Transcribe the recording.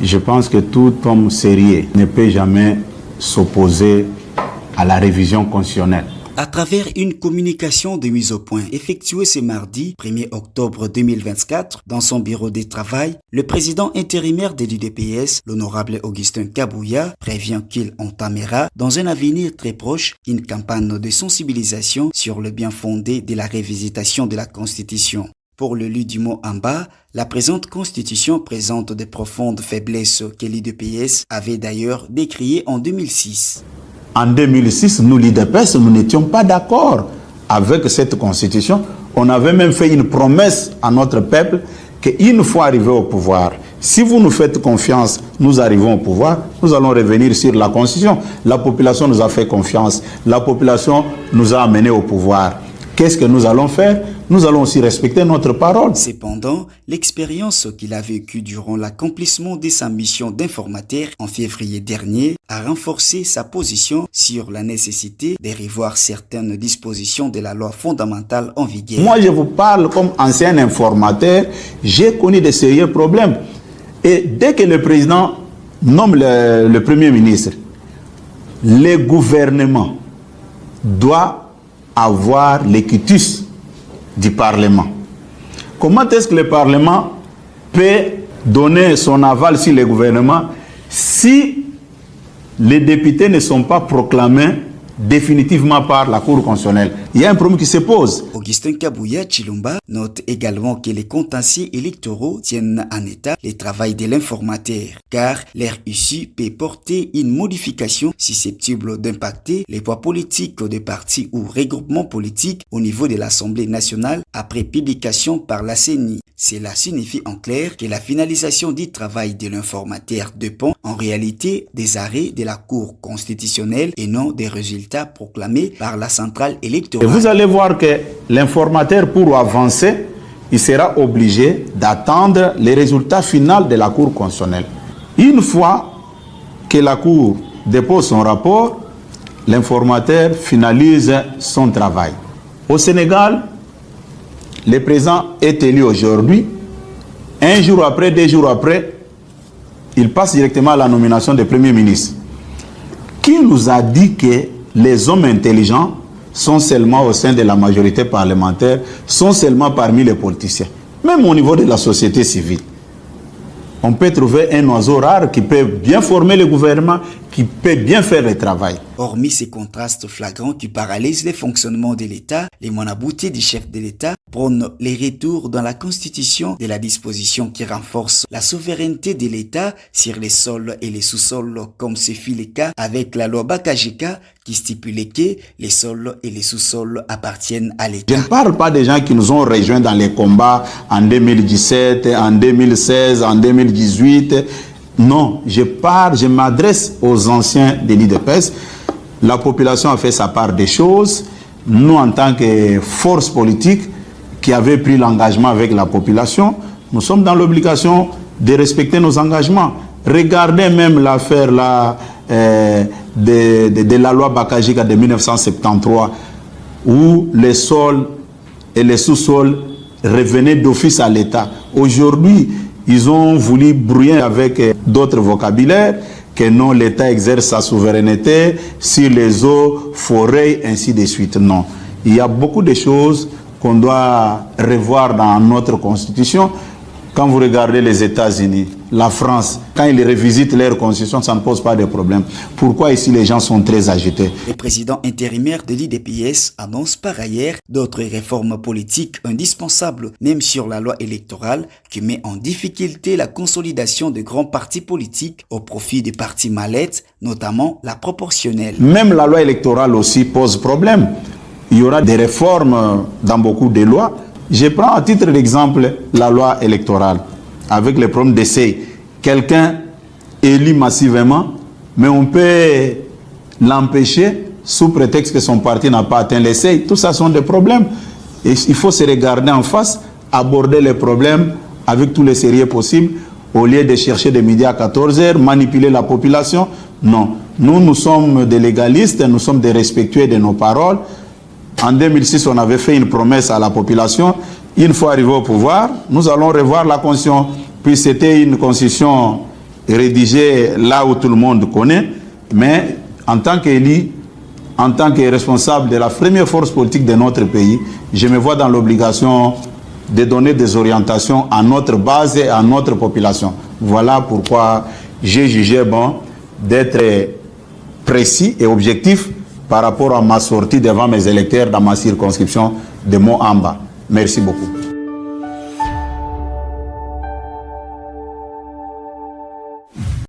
Je pense que tout homme sérieux ne peut jamais s'opposer à la révision constitutionnelle. À travers une communication de mise au point effectuée ce mardi 1er octobre 2024 dans son bureau de travail, le président intérimaire de l'UDPS, l'honorable Augustin Kabouya, prévient qu'il entamera dans un avenir très proche une campagne de sensibilisation sur le bien fondé de la révisitation de la Constitution. Pour le Ludimo Amba, la présente constitution présente de profondes faiblesses que l'UDPS avait d'ailleurs décriées en 2006. En 2006, nous, l'UDPS, nous n'étions pas d'accord avec cette constitution. On avait même fait une promesse à notre peuple qu'une fois arrivé au pouvoir, si vous nous faites confiance, nous arrivons au pouvoir, nous allons revenir sur la constitution. La population nous a fait confiance, la population nous a amenés au pouvoir. Qu'est-ce que nous allons faire? Nous allons aussi respecter notre parole. Cependant, l'expérience qu'il a vécue durant l'accomplissement de sa mission d'informateur en février dernier a renforcé sa position sur la nécessité de revoir certaines dispositions de la loi fondamentale en vigueur. Moi, je vous parle comme ancien informateur, j'ai connu de sérieux problèmes. Et dès que le président nomme le Premier ministre, le gouvernement doit avoir l'équitus du Parlement. Comment est-ce que le Parlement peut donner son aval sur le gouvernement si les députés ne sont pas proclamés définitivement par la Cour constitutionnelle? Il y a un problème qui se pose. Augustin Kabouya Chilumba note également que les contentieux électoraux tiennent en état le travail de l'informateur, car leur issue peut porter une modification susceptible d'impacter les poids politiques des partis ou regroupements politiques au niveau de l'Assemblée nationale après publication par la CENI. Cela signifie en clair que la finalisation du travail de l'informateur dépend en réalité des arrêts de la Cour constitutionnelle et non des résultats proclamés par la centrale électorale. Et vous allez voir que l'informateur, pour avancer, il sera obligé d'attendre les résultats finaux de la Cour constitutionnelle. Une fois que la Cour dépose son rapport, l'informateur finalise son travail. Au Sénégal, le président est élu aujourd'hui. Un jour après, 2 jours après, il passe directement à la nomination du Premier ministre. Qui nous a dit que les hommes intelligents sont seulement au sein de la majorité parlementaire, sont seulement parmi les politiciens? Même au niveau de la société civile, on peut trouver un oiseau rare qui peut bien former le gouvernement, qui peut bien faire le travail. Hormis ces contrastes flagrants qui paralysent le fonctionnement de l'État, les monaboutés du chef de l'État prônent les retours dans la Constitution de la disposition qui renforce la souveraineté de l'État sur les sols et les sous-sols, comme ce fut le cas avec la loi Bakajika qui stipulait que les sols et les sous-sols appartiennent à l'État. Je ne parle pas des gens qui nous ont rejoints dans les combats en 2017, en 2016, en 2018. Non, je m'adresse aux anciens de l'UDPS. La population a fait sa part des choses. Nous, en tant que force politique qui avait pris l'engagement avec la population, nous sommes dans l'obligation de respecter nos engagements. Regardez même l'affaire là, de la loi Bakajika de 1973, où les sols et les sous-sols revenaient d'office à l'État. Aujourd'hui, ils ont voulu brouiller avec d'autres vocabulaires, que non, l'État exerce sa souveraineté sur les eaux, forêts, ainsi de suite. Non. Il y a beaucoup de choses qu'on doit revoir dans notre Constitution. Quand vous regardez les États-Unis, la France, quand ils revisitent leur constitution, ça ne pose pas de problème. Pourquoi ici les gens sont très agités? Le président intérimaire de l'UDPS annonce par ailleurs d'autres réformes politiques indispensables, même sur la loi électorale, qui met en difficulté la consolidation de grands partis politiques au profit des partis mallettes, notamment la proportionnelle. Même la loi électorale aussi pose problème. Il y aura des réformes dans beaucoup de lois. Je prends à titre d'exemple la loi électorale, avec les problèmes d'essai. Quelqu'un élu massivement, mais on peut l'empêcher sous prétexte que son parti n'a pas atteint l'essai. Tout ça sont des problèmes. Et il faut se regarder en face, aborder les problèmes avec tous les sérieux possibles, au lieu de chercher de midi à 14h, manipuler la population. Non, nous sommes des légalistes, nous sommes des respectueux de nos paroles. En 2006, on avait fait une promesse à la population. Une fois arrivé au pouvoir, nous allons revoir la constitution. Puis c'était une constitution rédiger là où tout le monde connaît, mais en tant qu'élu, en tant que responsable de la première force politique de notre pays, je me vois dans l'obligation de donner des orientations à notre base et à notre population. Voilà pourquoi j'ai jugé bon d'être précis et objectif par rapport à ma sortie devant mes électeurs dans ma circonscription de Moamba. Merci beaucoup.